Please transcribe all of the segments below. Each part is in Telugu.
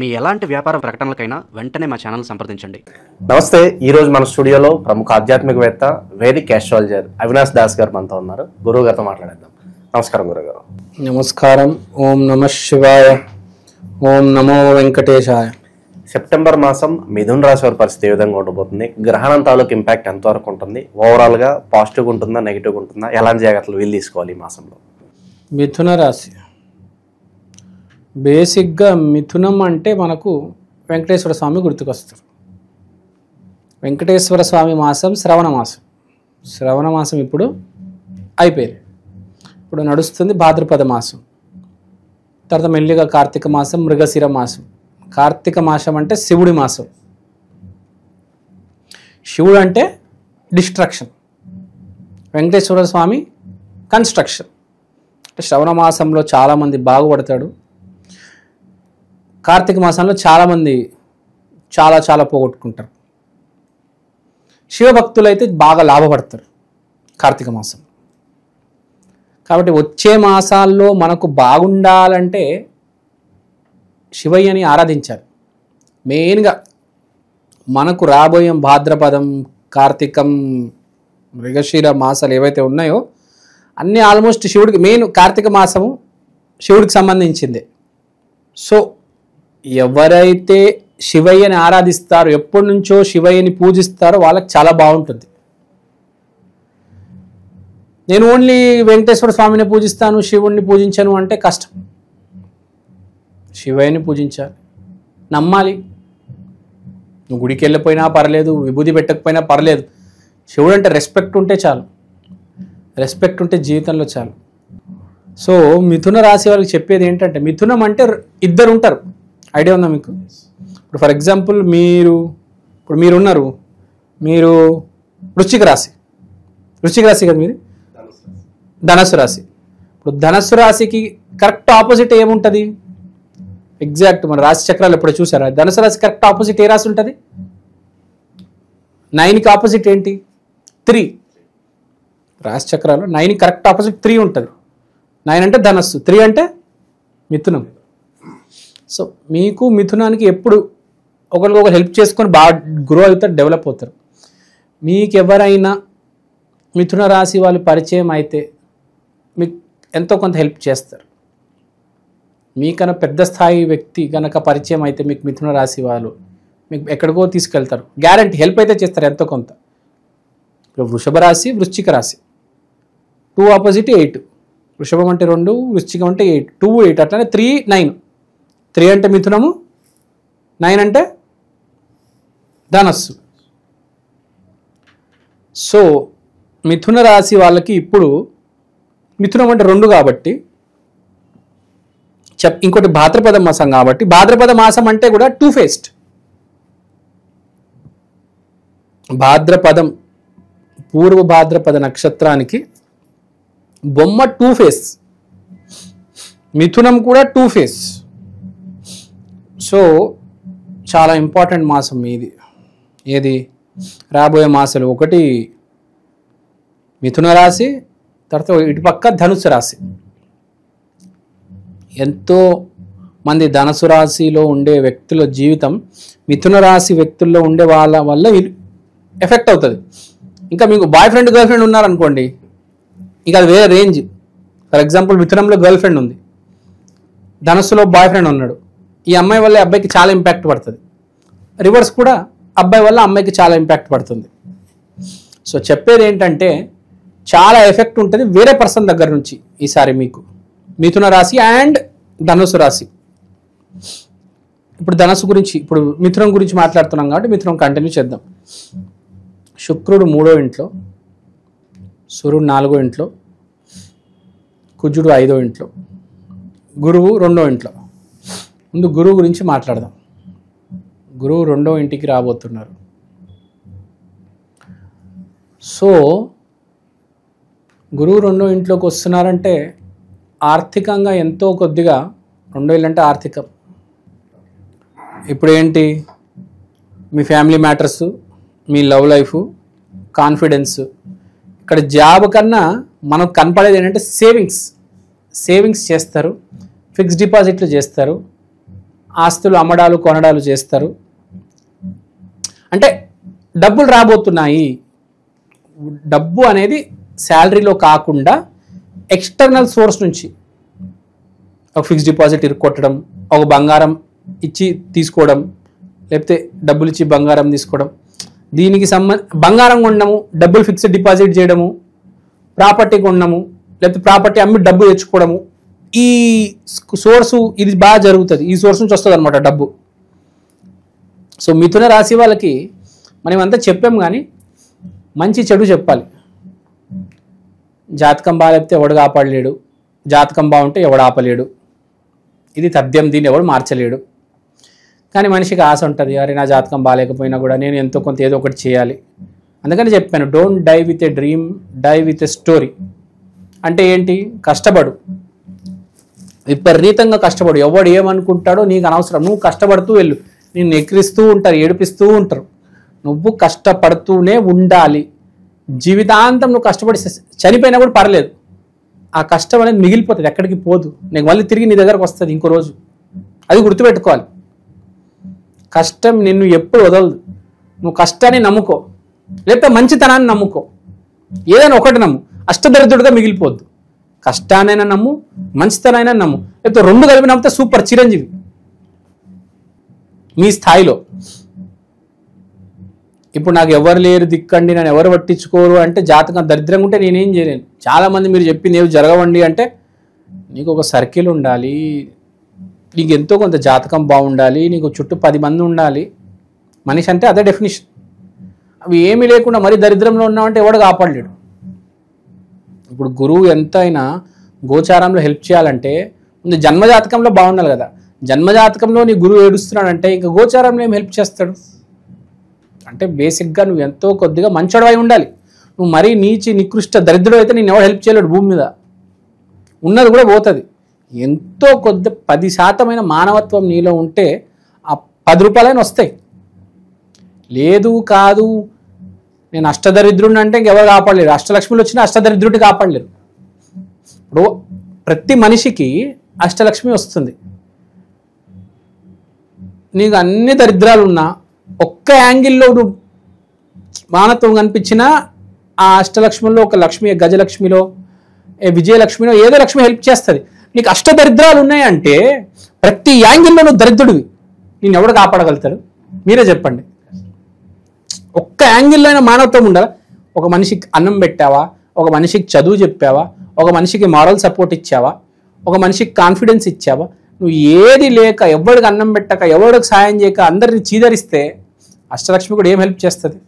మీ ఎలాంటి వ్యాపార ప్రకటనలకైనా వెంటనే మా ఛానల్ సంప్రదించండి. నమస్తే. ఈరోజు మన స్టూడియోలో ప్రముఖ ఆధ్యాత్మికవేత్త వేదిక్ ఆస్ట్రాలజర్ అవినాష్ దాస్ గారు మనతో ఉన్నారు. గురువు గారితో మాట్లాడేద్దాం. నమస్కారం గురుగారు. నమస్కారం. ఓం నమః శివాయ. ఓం నమో వెంకటేశాయ. సెప్టెంబర్ మాసం మిథున రాశి వారి పరిస్థితి ఏ విధంగా ఉండబోతుంది? గ్రహణం తాలూకు ఇంపాక్ట్ ఎంతవరకు ఉంటుంది? ఓవరాల్గా పాజిటివ్గా ఉంటుందా, నెగిటివ్గా ఉంటుందా? ఎలాంటి జాగ్రత్తలు వీలు తీసుకోవాలి ఈ మాసంలో? మిథున రాశి బేసిక్గా మిథునం అంటే మనకు వెంకటేశ్వర స్వామి గుర్తుకొస్తారు. వెంకటేశ్వర స్వామి మాసం శ్రవణ మాసం. శ్రవణ మాసం ఇప్పుడు అయిపోయింది. ఇప్పుడు నడుస్తుంది భాద్రపద మాసం. తర్వాత మెల్లిగా కార్తీక మాసం, మృగశిర మాసం. కార్తీక మాసం అంటే శివుడి మాసం. శివుడు అంటే డిస్ట్రక్షన్, వెంకటేశ్వర స్వామి కన్స్ట్రక్షన్. అంటే శ్రవణ మాసంలో చాలామంది బాగుపడతాడు. కార్తీక మాసంలో చాలామంది చాలా పోగొట్టుకుంటారు. శివభక్తులు అయితే బాగా లాభపడతారు కార్తీక మాసం. కాబట్టి వచ్చే మాసాల్లో మనకు బాగుండాలంటే శివయ్యని ఆరాధించాలి. మెయిన్గా మనకు రాబోయే భాద్రపదం, కార్తీకం, మృగశిర మాసాలు ఏవైతే ఉన్నాయో అన్నీ ఆల్మోస్ట్ శివుడికి, మెయిన్ కార్తీక మాసము శివుడికి సంబంధించిందే. సో ఎవరైతే శివయ్యని ఆరాధిస్తారో, ఎప్పటి నుంచో శివయ్యని పూజిస్తారో వాళ్ళకి చాలా బాగుంటుంది. నేను ఓన్లీ వెంకటేశ్వర స్వామిని పూజిస్తాను, శివుణ్ణి పూజించను అంటే కష్టం. శివయ్యని పూజించాలి, నమ్మాలి. నువ్వు గుడికి వెళ్ళిపోయినా పర్లేదు, విభూతి పెట్టకపోయినా పర్లేదు. శివుడు అంటే రెస్పెక్ట్ ఉంటే చాలు. రెస్పెక్ట్ ఉంటే జీవితంలో చాలు. సో మిథున రాశి వాళ్ళకి చెప్పేది ఏంటంటే, మిథునం అంటే ఇద్దరు ఉంటారు. ఐడియా ఉందా మీకు? ఇప్పుడు ఫర్ ఎగ్జాంపుల్ మీరున్నారు, మీరు వృశ్చిక రాశి. వృశ్చిక రాశి కదా మీది? ధనస్సు రాశి. ఇప్పుడు ధనస్సు రాశికి కరెక్ట్ ఆపోజిట్ ఏముంటుంది? ఎగ్జాక్ట్ మన రాశి చక్రాలు ఎప్పుడు చూసారా? ధనుసు రాశి కరెక్ట్ ఆపోజిట్ ఏ రాశి ఉంటుంది? 9కి ఆపోజిట్ ఏంటి? 3. రాశి చక్రాలు 9కి కరెక్ట్ ఆపోజిట్ 3 ఉంటుంది. 9 అంటే ధనస్సు, 3 అంటే మిథునం. సో మీకు మిథునానికి ఎప్పుడు ఒకరికొకరు హెల్ప్ చేసుకొని బాగా గ్రో అవుతారు, డెవలప్ అవుతారు. మీకు ఎవరైనా మిథున రాశి వాళ్ళు పరిచయం అయితే మీకు ఎంతో కొంత హెల్ప్ చేస్తారు. మీకన్నా పెద్ద స్థాయి వ్యక్తి కనుక పరిచయం అయితే మీకు మిథున రాశి వాళ్ళు మీకు ఎక్కడికో తీసుకెళ్తారు. గ్యారంటీ హెల్ప్ అయితే చేస్తారు ఎంతో కొంత. ఇప్పుడు వృషభ రాశి, వృశ్చిక రాశి 2 ఆపోజిట్ 8. వృషభం అంటే 2, వృశ్చికం అంటే 8. 2, 8 అట్లానే 3, 9. 3 అంటే మిథునము, 9 అంటే ధనస్సు. సో మిథున రాశి వాళ్ళకి ఇప్పుడు మిథునం అంటే 2 కాబట్టి ఇంకోటి భాద్రపద మాసం కాబట్టి, భాద్రపద మాసం అంటే కూడా 2 ఫేస్డ్. భాద్రపదం, పూర్వ భాద్రపద నక్షత్రానికి బొమ్మ 2 ఫేస్, మిథునం కూడా 2 ఫేస్. సో చాలా ఇంపార్టెంట్ మాసం ఇది. ఏది రాబోయే మాసాలు? ఒకటి మిథున రాశి, తర్వాత ఇటుపక్క ధనుసు రాశి. ఎంతో మంది ధనుసు రాశిలో ఉండే వ్యక్తుల జీవితం మిథున రాశి వ్యక్తుల్లో ఉండే వాళ్ళ వల్ల ఎఫెక్ట్ అవుతుంది. ఇంకా మీకు బాయ్ ఫ్రెండ్, గర్ల్ ఫ్రెండ్ ఉన్నారనుకోండి, ఇంకా అది వేరే రేంజ్. ఫర్ ఎగ్జాంపుల్ మిథునంలో గర్ల్ ఫ్రెండ్ ఉంది, ధనుస్సులో బాయ్ ఫ్రెండ్ ఉన్నాడు. ఈ అమ్మాయి వల్ల అబ్బాయికి చాలా ఇంపాక్ట్ పడుతుంది. రివర్స్ కూడా అబ్బాయి వల్ల అమ్మాయికి చాలా ఇంపాక్ట్ పడుతుంది. సో చెప్పేది ఏంటంటే చాలా ఎఫెక్ట్ ఉంటుంది వేరే పర్సన్ దగ్గర నుంచి ఈసారి మీకు మిథున రాశి అండ్ ధనుసు రాశి. ఇప్పుడు ధనుసు గురించి, ఇప్పుడు మిథునం గురించి మాట్లాడుతున్నాం కాబట్టి మిథునం కంటిన్యూ చేద్దాం. శుక్రుడు 3వ ఇంట్లో, సూర్యుడు 4వ ఇంట్లో, కుజుడు 5వ ఇంట్లో, గురువు 2వ ఇంట్లో. ముందు గురువు గురించి మాట్లాడదాం. గురువు 2వ ఇంటికి రాబోతున్నారు. సో గురువు 2వ ఇంట్లోకి వస్తున్నారంటే ఆర్థికంగా ఎంతో కొద్దిగా, 2వ ఇల్లు అంటే ఆర్థికం. ఇప్పుడు ఏంటి? మీ ఫ్యామిలీ మ్యాటర్స్, మీ లవ్ లైఫ్, కాన్ఫిడెన్స్. ఇక్కడ జాబ్ కన్నా మనకు కనపడేది ఏంటంటే సేవింగ్స్ చేస్తారు, ఫిక్స్డ్ డిపాజిట్లు చేస్తారు, ఆస్తులు అమ్మడాలు కొనడాలు చేస్తారు. అంటే డబ్బులు రాబోతున్నాయి. డబ్బు అనేది శాలరీలో కాకుండా ఎక్స్టర్నల్ సోర్స్ నుంచి ఒక ఫిక్స్డ్ డిపాజిట్ ఇరుక్కొట్టడం, ఒక బంగారం ఇచ్చి తీసుకోవడం, లేకపోతే డబ్బులు ఇచ్చి బంగారం తీసుకోవడం, దీనికి బంగారం కొనడము, డబ్బులు ఫిక్స్డ్ డిపాజిట్ చేయడము, ప్రాపర్టీ కొనడము, లేకపోతే ప్రాపర్టీ అమ్మి డబ్బు తెచ్చుకోవడము, ఈ సోర్సు ఇది బాగా జరుగుతుంది. ఈ సోర్స్ నుంచి వస్తుంది అనమాట డబ్బు. సో మిథున రాశి వాళ్ళకి మనం అంతా చెప్పాం, కానీ మంచి చెడు చెప్పాలి. జాతకం బాగాలేకపోతే ఎవడు కాపాడలేడు, జాతకం బాగుంటే ఎవడు ఆపలేడు. ఇది తథ్యం, దీన్ని ఎవడు మార్చలేడు. కానీ మనిషికి ఆశ ఉంటుంది, అరే నా జాతకం బాగాలేకపోయినా కూడా నేను ఎంతో కొంత ఏదో ఒకటి చేయాలి. అందుకని చెప్పాను, don't die with a dream, die with a story. అంటే ఏంటి? కష్టపడు, విపరీతంగా కష్టపడు. ఎవడు ఏమనుకుంటాడో నీకు అనవసరం. నువ్వు కష్టపడుతూ వెళ్ళు. నిన్ను ఎక్కిరిస్తూ ఉంటారు, ఏడిపిస్తూ ఉంటారు. నువ్వు కష్టపడుతూనే ఉండాలి. జీవితాంతం నువ్వు కష్టపడి చనిపోయినా కూడా పర్లేదు. ఆ కష్టం అనేది మిగిలిపోతుంది, ఎక్కడికి పోదు. నీకు మళ్ళీ తిరిగి నీ దగ్గరకు వస్తుంది ఇంకో రోజు. అది గుర్తుపెట్టుకోవాలి. కష్టం నిన్ను ఎప్పుడు వదలదు. నువ్వు కష్టాన్ని నమ్ముకో, లేకపోతే మంచితనాన్ని నమ్ముకో. ఏదైనా ఒకటి నమ్ము, అష్టదరిద్రుడిగా మిగిలిపోద్దు. కష్టాన్నైనా నమ్ము, మంచితనైనా నమ్ము, లేకపోతే రెండు కలిపి నమ్మితే సూపర్ చిరంజీవి మీ స్థాయిలో. ఇప్పుడు నాకు ఎవరు లేరు దిక్కండి, నన్ను ఎవరు పట్టించుకోరు అంటే జాతకం దరిద్రంగా ఉంటే నేనేం చేయలేను. చాలామంది మీరు చెప్పింది ఏవి జరగవండి అంటే, నీకు ఒక సర్కిల్ ఉండాలి, నీకు ఎంతో కొంత జాతకం బాగుండాలి, నీకు చుట్టూ 10 మంది ఉండాలి. మనిషి అంటే అదే డెఫినేషన్. అవి ఏమీ లేకుండా మరీ దరిద్రంలో ఉన్నామంటే ఎవడు కాపాడలేడు. ఇప్పుడు గురువు ఎంతైనా గోచారంలో హెల్ప్ చేయాలంటే ముందు జన్మజాతకంలో బాగుండాలి కదా. జన్మజాతకంలో నీ గురువు ఏడుస్తున్నాడంటే ఇంకా గోచారంలో ఏం హెల్ప్ చేస్తాడు? అంటే బేసిక్గా నువ్వు ఎంతో కొద్దిగా మంచోడు అయి ఉండాలి. నువ్వు మరీ నీచి నికృష్ట దరిద్రుడు అయితే నేను ఎవరు హెల్ప్ చేయలేడు. భూమి మీద ఉన్నది కూడా పోతుంది. ఎంతో కొద్ది 10% మానవత్వం నీలో ఉంటే ఆ 10 రూపాయలైనా వస్తాయి. లేదు కాదు నేను అష్టదరిద్రుడిని అంటే ఇంకెవరు కాపాడలేరు. అష్టలక్ష్మిలు వచ్చినా అష్టదరిద్రుడిని కాపాడలేరు. ఇప్పుడు ప్రతి మనిషికి అష్టలక్ష్మి వస్తుంది. నీకు అన్ని దరిద్రాలు ఉన్నా ఒక్క యాంగిల్లో నువ్వు మానత్వం కనిపించినా ఆ అష్టలక్ష్మిలో ఒక లక్ష్మి, గజలక్ష్మిలో, విజయలక్ష్మిలో ఏదో లక్ష్మి హెల్ప్ చేస్తుంది. నీకు అష్టదరిద్రాలు ఉన్నాయంటే ప్రతి యాంగిల్లో నువ్వు దరిద్రుడివి. నేను ఎవడు కాపాడగలుగుతాడు? మీరే చెప్పండి. ఒక్క యాంగిల్లో అయినా మానవత్వం ఉండాలి. ఒక మనిషికి అన్నం పెట్టావా, ఒక మనిషికి చదువు చెప్పావా, ఒక మనిషికి మారల్ సపోర్ట్ ఇచ్చావా, ఒక మనిషికి కాన్ఫిడెన్స్ ఇచ్చావా? నువ్వు ఏది లేక, ఎవడికి అన్నం పెట్టక, ఎవడికి సాయం చేయక అందరిని చీదరిస్తే అష్టలక్ష్మి కూడా ఏం హెల్ప్ చేస్తుంది?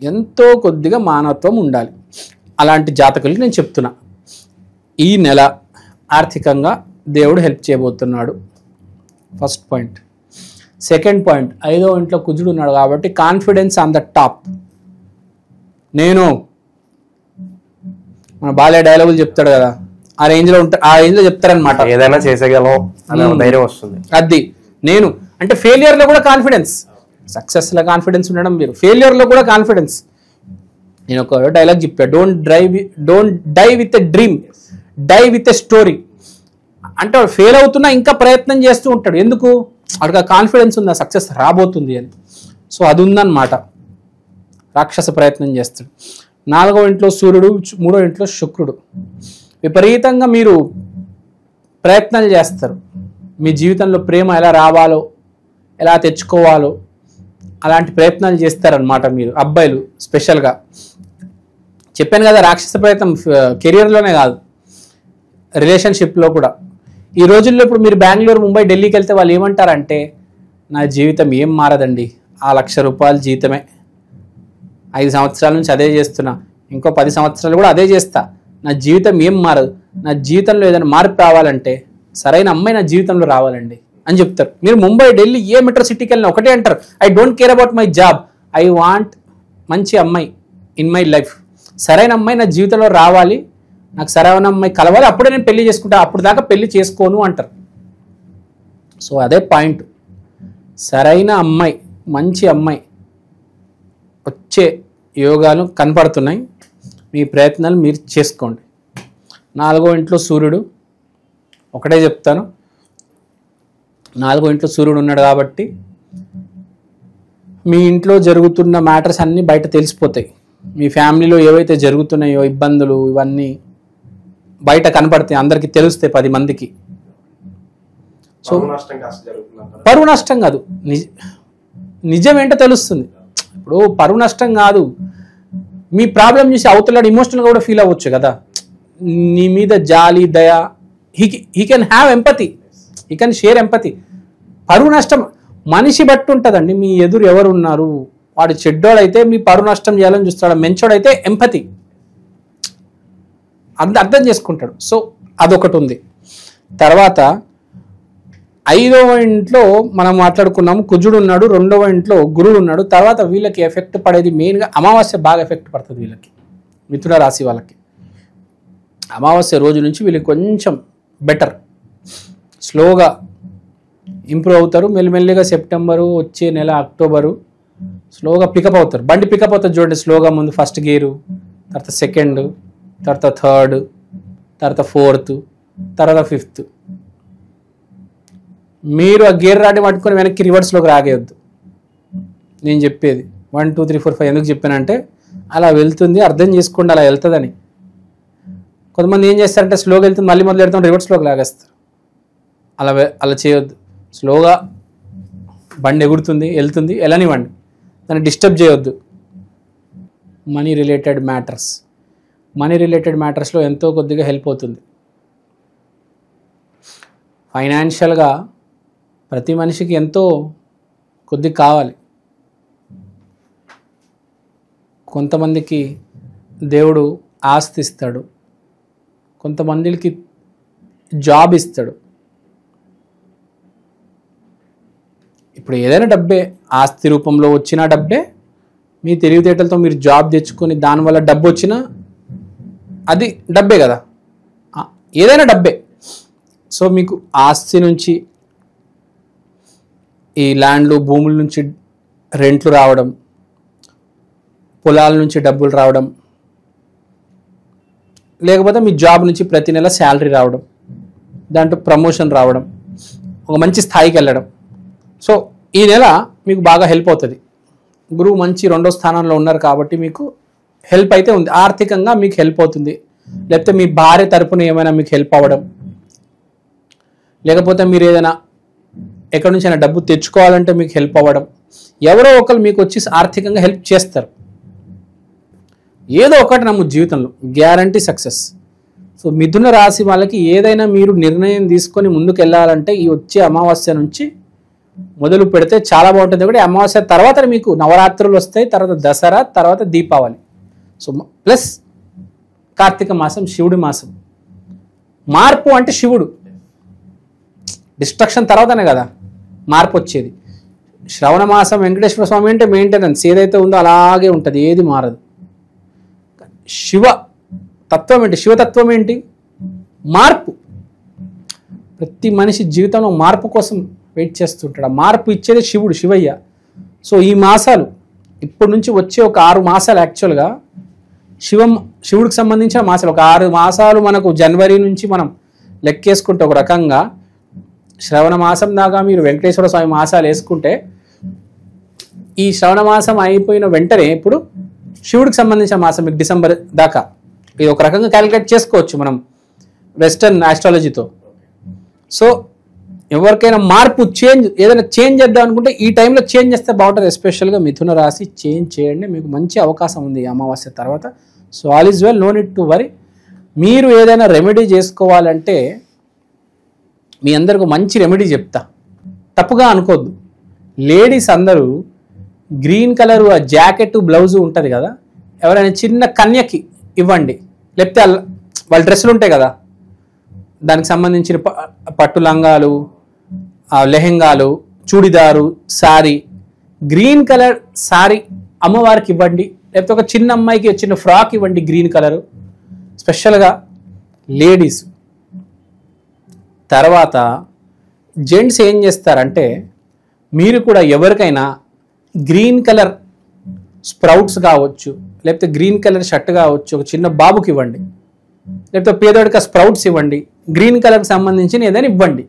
ఎంతో కొద్దిగా మానవత్వం ఉండాలి. అలాంటి జాతకులకి నేను చెప్తున్నా, ఈ నెల ఆర్థికంగా దేవుడు హెల్ప్ చేయబోతున్నాడు. First point. సెకండ్ పాయింట్, 5వ ఇంట్లో కుజుడు ఉన్నాడు కాబట్టి కాన్ఫిడెన్స్ ఆన్ ద టాప్. నేను మన బాలయ్య డైలాగులు చెప్తాడు కదా, ఆ రేంజ్లో చెప్తారనమాట. ఏదైనా చేసేయగలం అనే ధైర్యం వస్తుంది. అది నేను అంటే ఫెయిలియర్లో కూడా కాన్ఫిడెన్స్, సక్సెస్లో కాన్ఫిడెన్స్ ఉండడం మీరు, ఫెయిలియర్లో కూడా కాన్ఫిడెన్స్. నేను ఒక డైలాగ్ చెప్పా, don't die with a dream, die with a story. అంటే వాడు ఫెయిల్ అవుతున్నా ఇంకా ప్రయత్నం చేస్తూ ఉంటాడు. ఎందుకు? వాడికి కాన్ఫిడెన్స్ ఉంది, సక్సెస్ రాబోతుంది అని. సో అది ఉందన్నమాట. రాక్షస ప్రయత్నం చేస్తాడు. 4వ ఇంట్లో సూర్యుడు, 3వ ఇంట్లో శుక్రుడు. విపరీతంగా మీరు ప్రయత్నాలు చేస్తారు. మీ జీవితంలో ప్రేమ ఎలా రావాలో, ఎలా తెచ్చుకోవాలో అలాంటి ప్రయత్నాలు చేస్తారనమాట మీరు అబ్బాయిలు. స్పెషల్గా చెప్పాను కదా, రాక్షస ప్రయత్నం కెరియర్లోనే కాదు, రిలేషన్షిప్లో కూడా. ఈ రోజుల్లో ఇప్పుడు మీరు బెంగళూరు, ముంబై, ఢిల్లీకి వెళ్తే వాళ్ళు ఏమంటారంటే, నా జీవితం ఏం మారదండి, ఆ 1,00,000 రూపాయలు జీతమే, 5 సంవత్సరాల నుంచి అదే చేస్తున్నా, ఇంకో 10 సంవత్సరాలు కూడా అదే చేస్తా, నా జీవితం ఏం మారదు, నా జీవితంలో ఏదైనా మార్పు రావాలంటే సరైన అమ్మాయి నా జీవితంలో రావాలండి అని చెప్తారు. మీరు ముంబై, ఢిల్లీ, ఏ మెట్రో సిటీకి వెళ్ళినా ఒకటే అంటారు, I don't care about my job, I want మంచి అమ్మాయి ఇన్ మై లైఫ్. సరైన అమ్మాయి నా జీవితంలో రావాలి, నాకు సరైన అమ్మాయి కలవాలి, అప్పుడే నేను పెళ్లి చేసుకుంటా, అప్పుడు దాకా పెళ్లి చేసుకోను అంటారు. సో అదే పాయింట్. సరైన అమ్మాయి, మంచి అమ్మాయి వచ్చే యోగాలు కనపడుతున్నాయి. మీ ప్రయత్నాలు మీరు చేసుకోండి. 4వ ఇంట్లో సూర్యుడు. ఒకటే చెప్తాను, 4వ ఇంట్లో సూర్యుడు ఉన్నాడు కాబట్టి మీ ఇంట్లో జరుగుతున్న మ్యాటర్స్ అన్నీ బయట తెలిసిపోతాయి. మీ ఫ్యామిలీలో ఏవైతే జరుగుతున్నాయో ఇబ్బందులు ఇవన్నీ బయట కనపడతాయి, అందరికీ తెలుస్తాయి 10 మందికి. సో పరువు నష్టం కాదు, నిజం ఏంటో తెలుస్తుంది. ఇప్పుడు పరువు నష్టం కాదు, మీ ప్రాబ్లం చూసి అవతలాడు ఇమోషనల్గా కూడా ఫీల్ అవ్వచ్చు కదా, నీ మీద జాలి దయ. He can have empathy, he can share empathy. పరువు నష్టం మనిషి బట్టి ఉంటుందండి. మీ ఎదురు ఎవరు ఉన్నారు, వాడు చెడ్డోడైతే మీ పరువు నష్టం చేయాలని చూస్తాడు, మంచోడైతే ఎంపతి అర్థం చేసుకుంటాడు. సో అదొకటి ఉంది. తర్వాత 5వ ఇంట్లో మనం మాట్లాడుకున్నాము, కుజుడు ఉన్నాడు. 2వ ఇంట్లో గురుడు ఉన్నాడు. తర్వాత వీళ్ళకి ఎఫెక్ట్ పడేది మెయిన్గా అమావాస్య బాగా ఎఫెక్ట్ పడుతుంది వీళ్ళకి, మిథున రాశి వాళ్ళకి. అమావాస్య రోజు నుంచి వీళ్ళకి కొంచెం బెటర్, స్లోగా ఇంప్రూవ్ అవుతారు. మెల్లిమెల్లిగా సెప్టెంబరు, వచ్చే నెల అక్టోబరు స్లోగా పికప్ అవుతారు. బండి పికప్ అవుతుంది చూడండి, స్లోగా. ముందు ఫస్ట్ గేరు, తర్వాత సెకండ్, తర్వాత థర్డ్, తర్వాత 4th, తర్వాత 5th. మీరు ఆ గేర్ రాడి పట్టుకొని వెనక్కి రివర్స్లోకి రాగేయద్దు. నేను చెప్పేది 1 2 3 4 5 ఎందుకు చెప్పానంటే అలా వెళ్తుంది, అర్థం చేసుకోండి అలా వెళ్తుందని. కొంతమంది ఏం చేస్తారంటే స్లోగా వెళ్తుంది, మళ్ళీ మొదలు పెడతాం, రివర్స్లోకి లాగేస్తారు. అలా చేయొద్దు. స్లోగా బండి ఎగురుతుంది, వెళ్తుంది, వెళ్ళనివ్వండి, దాన్ని డిస్టర్బ్ చేయొద్దు. మనీ రిలేటెడ్ మ్యాటర్స్లో ఎంతో కొద్దిగా హెల్ప్ అవుతుంది. ఫైనాన్షియల్గా ప్రతి మనిషికి ఎంతో కొద్దిగా కావాలి. కొంతమందికి దేవుడు ఆస్తి ఇస్తాడు, కొంతమందికి జాబ్ ఇస్తాడు. ఇప్పుడు ఏదైనా డబ్బే, ఆస్తి రూపంలో వచ్చిన డబ్బే, మీ తెలివితేటలతో మీరు జాబ్ తెచ్చుకొని దానివల్ల డబ్బు వచ్చినా అది డబ్బే కదా, ఏదైనా డబ్బే. సో మీకు ఆస్తి నుంచి, ఈ ల్యాండ్లు భూముల నుంచి రెంట్లు రావడం, పొలాల నుంచి డబ్బులు రావడం, లేకపోతే మీ జాబ్ నుంచి ప్రతి నెల శాలరీ రావడం, దాంట్లో ప్రమోషన్ రావడం, ఒక మంచి స్థాయికి వెళ్ళడం. సో ఈ నెల మీకు బాగా హెల్ప్ అవుతుంది. గురువు మంచి 2వ స్థానంలో ఉన్నారు కాబట్టి మీకు హెల్ప్ అయితే ఉంది. ఆర్థికంగా మీకు హెల్ప్ అవుతుంది, లేకపోతే మీ భార్య తరపున ఏమైనా మీకు హెల్ప్ అవ్వడం, లేకపోతే మీరు ఏదైనా ఎక్కడి నుంచి అయినా డబ్బు తెచ్చుకోవాలంటే మీకు హెల్ప్ అవ్వడం, ఎవరో ఒకరు మీకు వచ్చి ఆర్థికంగా హెల్ప్ చేస్తారు. ఏదో ఒకటి నమ్ము జీవితంలో గ్యారంటీ సక్సెస్. సో మిథున రాశి వాళ్ళకి ఏదైనా మీరు నిర్ణయం తీసుకొని ముందుకు వెళ్ళాలంటే ఈ వచ్చే అమావాస్య నుంచి మొదలు పెడితే చాలా బాగుంటుంది. ఒకటి అమావాస్య తర్వాత మీకు నవరాత్రులు వస్తాయి, తర్వాత దసరా, తర్వాత దీపావళి. సో ప్లస్ కార్తీక మాసం, శివుడి మాసం. మార్పు అంటే శివుడు, డిస్ట్రక్షన్ తర్వాతనే కదా మార్పు వచ్చేది. శ్రవణ మాసం వెంకటేశ్వర స్వామి అంటే మెయింటెనెన్స్ ఏదైతే ఉందో అలాగే ఉంటుంది, ఏది మారదు. శివ తత్వం ఏంటి, శివతత్వం ఏంటి? మార్పు. ప్రతి మనిషి జీవితంలో మార్పు కోసం వెయిట్ చేస్తుంటాడు. ఆ మార్పు ఇచ్చేది శివుడు, శివయ్య. సో ఈ మాసాలు ఇప్పటి నుంచి వచ్చే ఒక 6 మాసాలు యాక్చువల్గా శివుడికి సంబంధించిన మాసాలు. ఒక 6 మాసాలు మనకు జనవరి నుంచి మనం లెక్కేసుకుంటే ఒక రకంగా శ్రవణ మాసం దాకా మీరు వెంకటేశ్వర స్వామి మాసాలు వేసుకుంటే ఈ శ్రవణ మాసం అయిపోయిన వెంటనే ఇప్పుడు శివుడికి సంబంధించిన మాసం మీకు డిసెంబర్ దాకా. ఇది ఒక రకంగా క్యాలిక్యులేట్ చేసుకోవచ్చు మనం వెస్టర్న్ ఆస్ట్రాలజీతో. సో ఎవరికైనా మార్పు ఏదైనా చేంజ్ చేద్దాం అనుకుంటే ఈ టైంలో చేంజ్ చేస్తే బాగుంటుంది. ఎస్పెషల్గా మిథున రాశి చేంజ్ చేయండి, మీకు మంచి అవకాశం ఉంది ఈ అమావాస్య తర్వాత. So all is well, no need to worry. మీరు ఏదైనా రెమెడీ చేసుకోవాలంటే మీ అందరికి మంచి రెమెడీ చెప్తా, తప్పుగా అనుకోద్దు. లేడీస్ అందరూ గ్రీన్ కలర్ జాకెట్ బ్లౌజు ఉంటుంది కదా, ఎవరైనా చిన్న కన్యకి ఇవ్వండి, లేకపోతే వాళ్ళ డ్రెస్సులు ఉంటాయి కదా దానికి సంబంధించిన పట్టు లంగాలు, లెహెంగాలు, చూడిదారు, సారీ, గ్రీన్ కలర్ సారీ అమ్మవారికి ఇవ్వండి. లేకపోతే ఒక చిన్న అమ్మాయికి చిన్న ఫ్రాక్ ఇవ్వండి గ్రీన్ కలరు, స్పెషల్గా లేడీస్. తర్వాత జెంట్స్ ఏం చేస్తారంటే మీరు కూడా ఎవరికైనా గ్రీన్ కలర్ స్ప్రౌట్స్ కావచ్చు, లేకపోతే గ్రీన్ కలర్ షర్ట్ కావచ్చు, ఒక చిన్న బాబుకి ఇవ్వండి. లేకపోతే పేదోడికి స్ప్రౌట్స్ ఇవ్వండి, గ్రీన్ కలర్కి సంబంధించిన ఏదైనా ఇవ్వండి.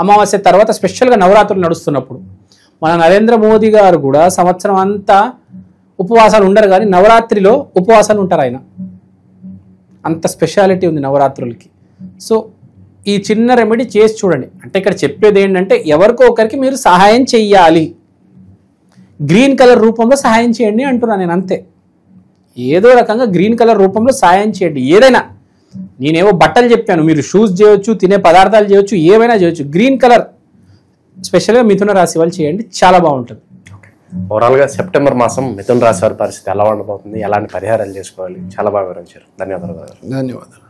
అమావాస్య తర్వాత స్పెషల్గా నవరాత్రులు నడుస్తున్నప్పుడు మన నరేంద్ర మోదీ గారు కూడా సంవత్సరం అంతా ఉపవాసాలు ఉండరు, కానీ నవరాత్రిలో ఉపవాసాలు ఉంటారు ఆయన. అంత స్పెషాలిటీ ఉంది నవరాత్రులకి. సో ఈ చిన్న రెమెడీ చేసి చూడండి. అంటే ఇక్కడ చెప్పేది ఏంటంటే ఎవరికో ఒకరికి మీరు సహాయం చెయ్యాలి, గ్రీన్ కలర్ రూపంలో సహాయం చేయండి అంటున్నాను నేను, అంతే. ఏదో రకంగా గ్రీన్ కలర్ రూపంలో సహాయం చేయండి. ఏదైనా, నేనేవో బట్టలు చెప్పాను, మీరు షూస్ చేయొచ్చు, తినే పదార్థాలు చేయొచ్చు, ఏమైనా చేయొచ్చు. గ్రీన్ కలర్ స్పెషల్గా మిథున రాశి వాళ్ళు చేయండి, చాలా బాగుంటుంది. ఓవరాల్గా సెప్టెంబర్ మాసం మిథున రాశి వారి పరిస్థితి ఎలా ఉండబోతుంది, ఎలాంటి పరిహారాలు చేసుకోవాలి, చాలా బాగా వివరించారు. ధన్యవాదాలు. ధన్యవాదాలు.